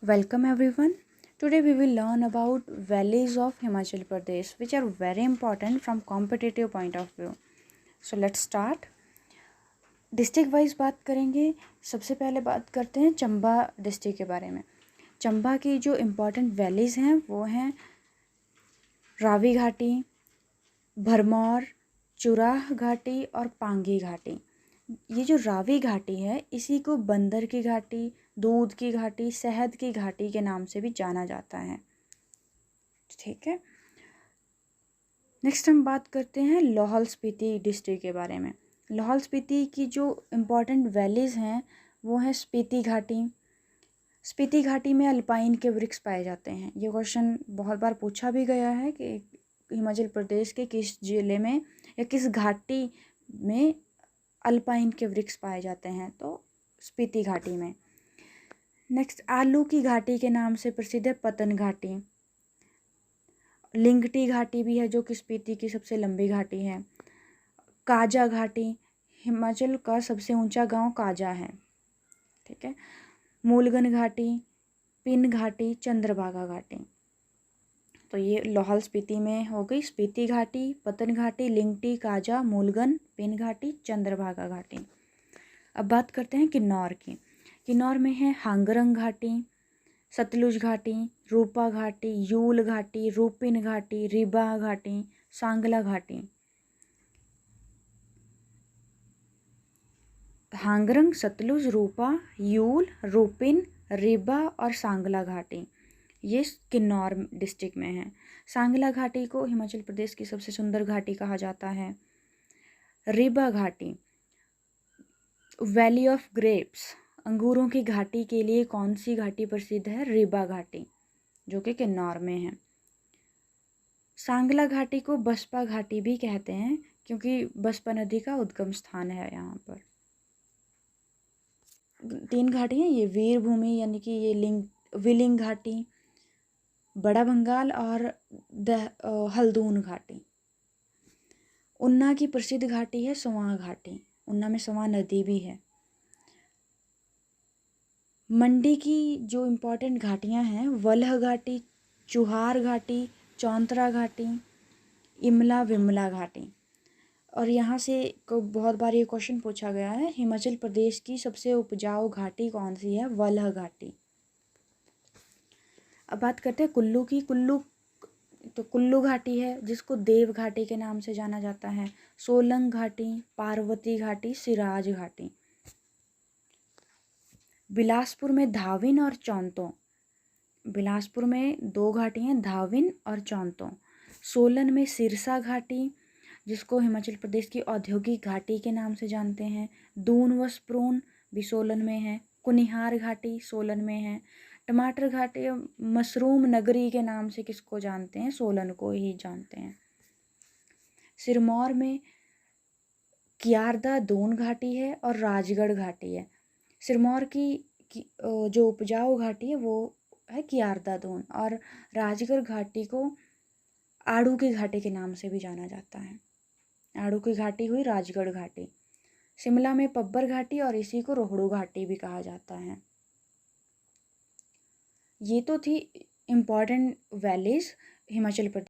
Welcome everyone. Today we will learn about valleys of Himachal Pradesh which are very important from competitive point of view. So let's start. District wise बात करेंगे. सबसे पहले बात करते हैं Chamba district के बारे में. चंबा की जो इम्पोर्टेंट वैलीज़ हैं वो हैं रावी घाटी, भरमौर, चुराह घाटी और पांगी घाटी. ये जो रावी घाटी है इसी को बंदर की घाटी, दूध की घाटी, शहद की घाटी के नाम से भी जाना जाता है. ठीक है. नेक्स्ट हम बात करते हैं लाहौल स्पीति डिस्ट्रिक्ट के बारे में. लाहौल स्पीति की जो इम्पोर्टेंट वैलीज़ हैं वो हैं स्पीति घाटी. स्पीति घाटी में अल्पाइन के वृक्ष पाए जाते हैं. ये क्वेश्चन बहुत बार पूछा भी गया है कि हिमाचल प्रदेश के किस जिले में या किस घाटी में अल्पाइन के वृक्ष पाए जाते हैं, तो स्पीति घाटी में. नेक्स्ट आलू की घाटी के नाम से प्रसिद्ध है पतन घाटी. लिंगटी घाटी भी है जो कि स्पीति की सबसे लंबी घाटी है. काजा घाटी, हिमाचल का सबसे ऊंचा गांव काजा है. ठीक है. मूलगन घाटी, पिन घाटी, चंद्रभागा घाटी. तो ये लाहौल स्पीति में हो गई स्पीति घाटी, पतन घाटी, लिंगटी, काजा, मूलगन, पिन घाटी, चंद्रभागा घाटी. अब बात करते हैं किन्नौर की. किन्नौर में है हांगरंग घाटी, सतलुज घाटी, रूपा घाटी, यूल घाटी, रूपिन घाटी, रिबा घाटी, सांगला घाटी. हांगरंग, सतलुज, रूपा, यूल, रूपिन, रिबा और सांगला घाटी ये किन्नौर डिस्ट्रिक्ट में है. सांगला घाटी को हिमाचल प्रदेश की सबसे सुंदर घाटी कहा जाता है. रिबा घाटी, वैली ऑफ ग्रेप्स, अंगूरों की घाटी के लिए कौन सी घाटी प्रसिद्ध है? रिबा घाटी, जो कि किन्नौर में है. सांगला घाटी को बसपा घाटी भी कहते हैं क्योंकि बसपा नदी का उद्गम स्थान है यहाँ पर. 3 घाटी हैं ये, वीर भूमि यानी कि ये विलिंग घाटी, बड़ा बंगाल और हल्दून घाटी. उन्ना की प्रसिद्ध घाटी है स्वां घाटी. उन्ना में स्वां नदी भी है. मंडी की जो इम्पोर्टेंट घाटियां हैं वलह घाटी, चुहार घाटी, चौंतरा घाटी, इमला विमला घाटी. और यहाँ से को बहुत बार ये क्वेश्चन पूछा गया है, हिमाचल प्रदेश की सबसे उपजाऊ घाटी कौन सी है? वलह घाटी. अब बात करते हैं कुल्लू की. कुल्लू घाटी है जिसको देव घाटी के नाम से जाना जाता है. सोलंग घाटी, पार्वती घाटी, सिराज घाटी. बिलासपुर में धाविन और चौंतो. बिलासपुर में 2 घाटी हैं, धाविन और चौंतो. सोलन में सिरसा घाटी जिसको हिमाचल प्रदेश की औद्योगिक घाटी के नाम से जानते हैं. दून व स्प्रून भी सोलन में है. कुनिहार घाटी सोलन में है. टमाटर घाटी मशरूम नगरी के नाम से किसको जानते हैं? सोलन को ही जानते हैं. सिरमौर में कियारदा दून घाटी है और राजगढ़ घाटी है. सिरमौर की जो उपजाऊ घाटी है वो है कियारदा दून, और राजगढ़ घाटी को आड़ू की घाटी के नाम से भी जाना जाता है. आड़ू की घाटी हुई राजगढ़ घाटी. शिमला में पब्बर घाटी और इसी को रोहड़ू घाटी भी कहा जाता है. ये तो थी इम्पॉर्टेंट वैलीज हिमाचल प्रदेश